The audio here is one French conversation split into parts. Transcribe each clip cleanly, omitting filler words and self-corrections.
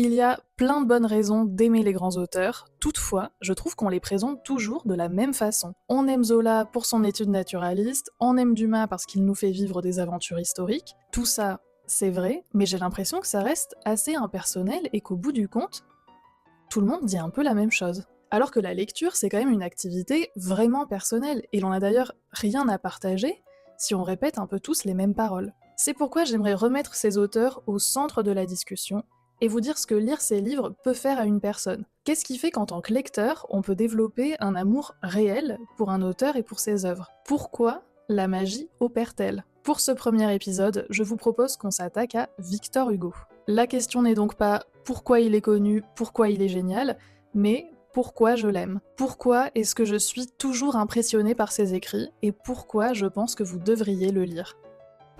Il y a plein de bonnes raisons d'aimer les grands auteurs, toutefois, je trouve qu'on les présente toujours de la même façon. On aime Zola pour son étude naturaliste, on aime Dumas parce qu'il nous fait vivre des aventures historiques, tout ça, c'est vrai, mais j'ai l'impression que ça reste assez impersonnel et qu'au bout du compte, tout le monde dit un peu la même chose. Alors que la lecture, c'est quand même une activité vraiment personnelle, et l'on n'a d'ailleurs rien à partager si on répète un peu tous les mêmes paroles. C'est pourquoi j'aimerais remettre ces auteurs au centre de la discussion, et vous dire ce que lire ces livres peut faire à une personne. Qu'est-ce qui fait qu'en tant que lecteur, on peut développer un amour réel pour un auteur et pour ses œuvres? Pourquoi la magie opère-t-elle? Pour ce premier épisode, je vous propose qu'on s'attaque à Victor Hugo. La question n'est donc pas pourquoi il est connu, pourquoi il est génial, mais pourquoi je l'aime. Pourquoi est-ce que je suis toujours impressionnée par ses écrits, et pourquoi je pense que vous devriez le lire.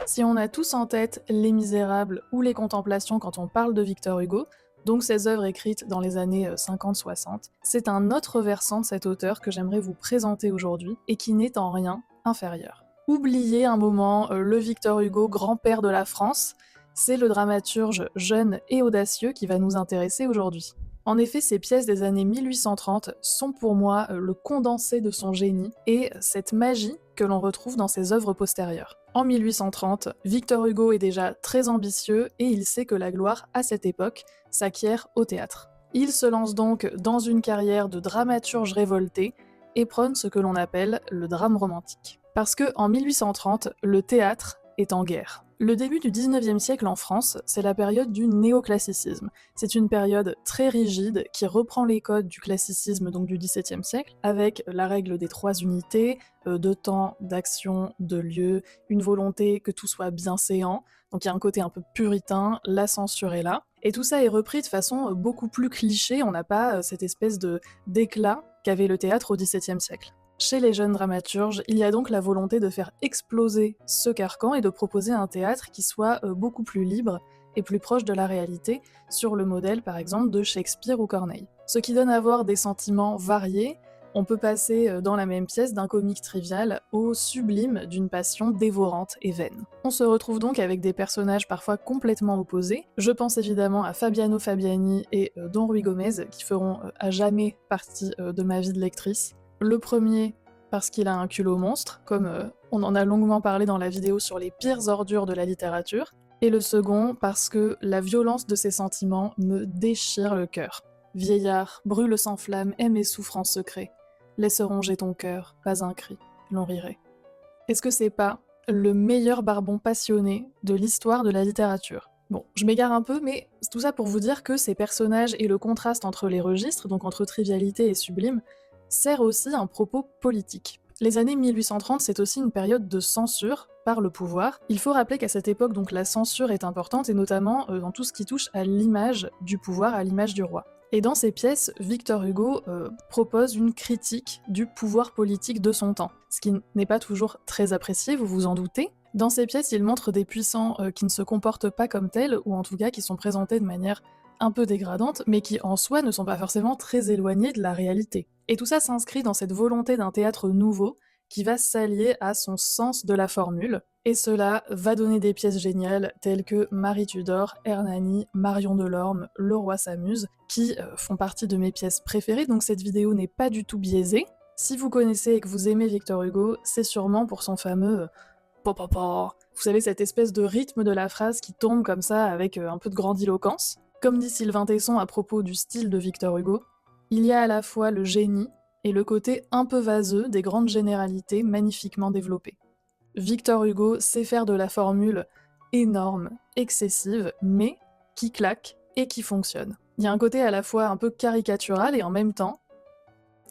Si on a tous en tête Les Misérables ou Les Contemplations quand on parle de Victor Hugo, donc ses œuvres écrites dans les années 50-60, c'est un autre versant de cet auteur que j'aimerais vous présenter aujourd'hui et qui n'est en rien inférieur. Oubliez un moment le Victor Hugo, grand-père de la France, c'est le dramaturge jeune et audacieux qui va nous intéresser aujourd'hui. En effet, ces pièces des années 1830 sont pour moi le condensé de son génie et cette magie que l'on retrouve dans ses œuvres postérieures. En 1830, Victor Hugo est déjà très ambitieux et il sait que la gloire, à cette époque, s'acquiert au théâtre. Il se lance donc dans une carrière de dramaturge révolté et prône ce que l'on appelle le drame romantique. Parce que en 1830, le théâtre est en guerre. Le début du 19e siècle en France, c'est la période du néoclassicisme. C'est une période très rigide qui reprend les codes du classicisme, donc du XVIIe siècle, avec la règle des 3 unités, de temps, d'action, de lieu, une volonté que tout soit bien séant, donc il y a un côté un peu puritain, la censure est là. Et tout ça est repris de façon beaucoup plus cliché, on n'a pas cette espèce d'éclat qu'avait le théâtre au XVIIe siècle. Chez les jeunes dramaturges, il y a donc la volonté de faire exploser ce carcan et de proposer un théâtre qui soit beaucoup plus libre et plus proche de la réalité, sur le modèle par exemple de Shakespeare ou Corneille. Ce qui donne à voir des sentiments variés, on peut passer dans la même pièce d'un comique trivial au sublime d'une passion dévorante et vaine. On se retrouve donc avec des personnages parfois complètement opposés, je pense évidemment à Fabiano Fabiani et Don Ruy Gomez qui feront à jamais partie de ma vie de lectrice. Le premier, parce qu'il a un culot monstre, comme on en a longuement parlé dans la vidéo sur les pires ordures de la littérature, et le second, parce que la violence de ses sentiments me déchire le cœur. Vieillard, brûle sans flamme, aime et souffre en secret. Laisse ronger ton cœur, pas un cri, l'on rirait. Est-ce que c'est pas le meilleur barbon passionné de l'histoire de la littérature? Bon, je m'égare un peu, mais tout ça pour vous dire que ces personnages et le contraste entre les registres, donc entre trivialité et sublime, sert aussi un propos politique. Les années 1830, c'est aussi une période de censure par le pouvoir. Il faut rappeler qu'à cette époque, donc, la censure est importante, et notamment dans tout ce qui touche à l'image du pouvoir, à l'image du roi. Et dans ses pièces, Victor Hugo propose une critique du pouvoir politique de son temps, ce qui n'est pas toujours très apprécié, vous vous en doutez. Dans ses pièces, il montre des puissants qui ne se comportent pas comme tels, ou en tout cas qui sont présentés de manière un peu dégradante, mais qui en soi ne sont pas forcément très éloignés de la réalité. Et tout ça s'inscrit dans cette volonté d'un théâtre nouveau qui va s'allier à son sens de la formule, et cela va donner des pièces géniales telles que Marie Tudor, Hernani, Marion Delorme, Le Roi s'amuse, qui font partie de mes pièces préférées, donc cette vidéo n'est pas du tout biaisée. Si vous connaissez et que vous aimez Victor Hugo, c'est sûrement pour son fameux po po po. Vous savez, cette espèce de rythme de la phrase qui tombe comme ça avec un peu de grandiloquence. Comme dit Sylvain Tesson à propos du style de Victor Hugo, il y a à la fois le génie et le côté un peu vaseux des grandes généralités magnifiquement développées. Victor Hugo sait faire de la formule énorme, excessive, mais qui claque et qui fonctionne. Il y a un côté à la fois un peu caricatural et en même temps,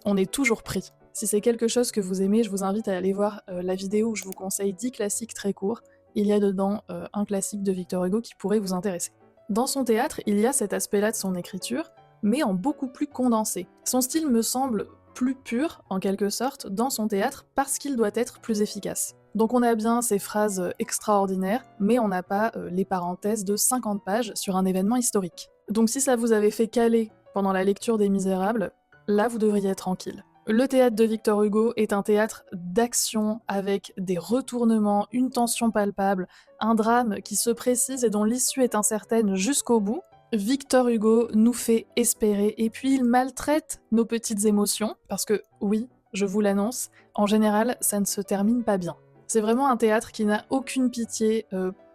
on est toujours pris. Si c'est quelque chose que vous aimez, je vous invite à aller voir la vidéo où je vous conseille 10 classiques très courts. Il y a dedans un classique de Victor Hugo qui pourrait vous intéresser. Dans son théâtre, il y a cet aspect-là de son écriture, mais en beaucoup plus condensé. Son style me semble plus pur, en quelque sorte, dans son théâtre, parce qu'il doit être plus efficace. Donc on a bien ces phrases extraordinaires, mais on n'a pas les parenthèses de 50 pages sur un événement historique. Donc si ça vous avait fait caler pendant la lecture des Misérables, là vous devriez être tranquille. Le théâtre de Victor Hugo est un théâtre d'action avec des retournements, une tension palpable, un drame qui se précise et dont l'issue est incertaine jusqu'au bout. Victor Hugo nous fait espérer et puis il maltraite nos petites émotions parce que oui, je vous l'annonce, en général, ça ne se termine pas bien. C'est vraiment un théâtre qui n'a aucune pitié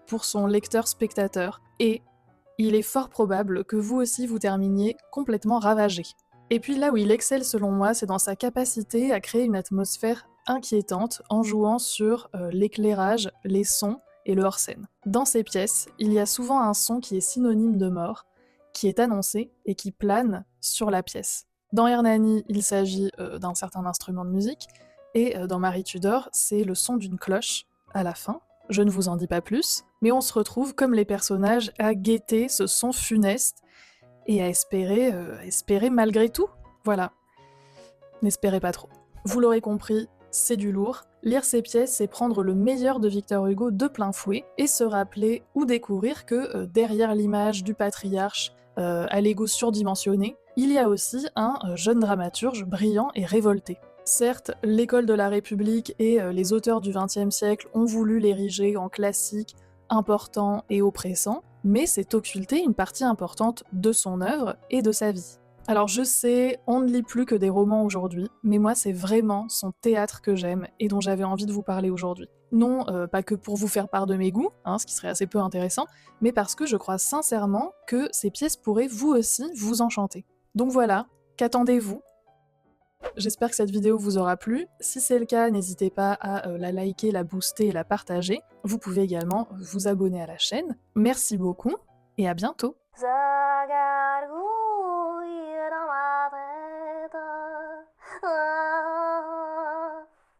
pour son lecteur-spectateur et il est fort probable que vous aussi vous terminiez complètement ravagé. Et puis là où il excelle selon moi, c'est dans sa capacité à créer une atmosphère inquiétante en jouant sur l'éclairage, les sons et le hors-scène. Dans ces pièces, il y a souvent un son qui est synonyme de mort, qui est annoncé et qui plane sur la pièce. Dans Hernani, il s'agit d'un certain instrument de musique, et dans Marie Tudor, c'est le son d'une cloche à la fin. Je ne vous en dis pas plus, mais on se retrouve comme les personnages à guetter ce son funeste et à espérer malgré tout. Voilà. N'espérez pas trop. Vous l'aurez compris, c'est du lourd. Lire ces pièces, c'est prendre le meilleur de Victor Hugo de plein fouet et se rappeler ou découvrir que derrière l'image du patriarche à l'ego surdimensionné, il y a aussi un jeune dramaturge brillant et révolté. Certes, l'école de la République et les auteurs du XXe siècle ont voulu l'ériger en classique, important et oppressant, mais c'est occulter une partie importante de son œuvre et de sa vie. Alors je sais, on ne lit plus que des romans aujourd'hui, mais moi c'est vraiment son théâtre que j'aime et dont j'avais envie de vous parler aujourd'hui. Non, pas que pour vous faire part de mes goûts, ce qui serait assez peu intéressant, mais parce que je crois sincèrement que ces pièces pourraient vous aussi vous enchanter. Donc voilà, qu'attendez-vous? J'espère que cette vidéo vous aura plu. Si c'est le cas, n'hésitez pas à la liker, la booster et la partager. Vous pouvez également vous abonner à la chaîne. Merci beaucoup et à bientôt!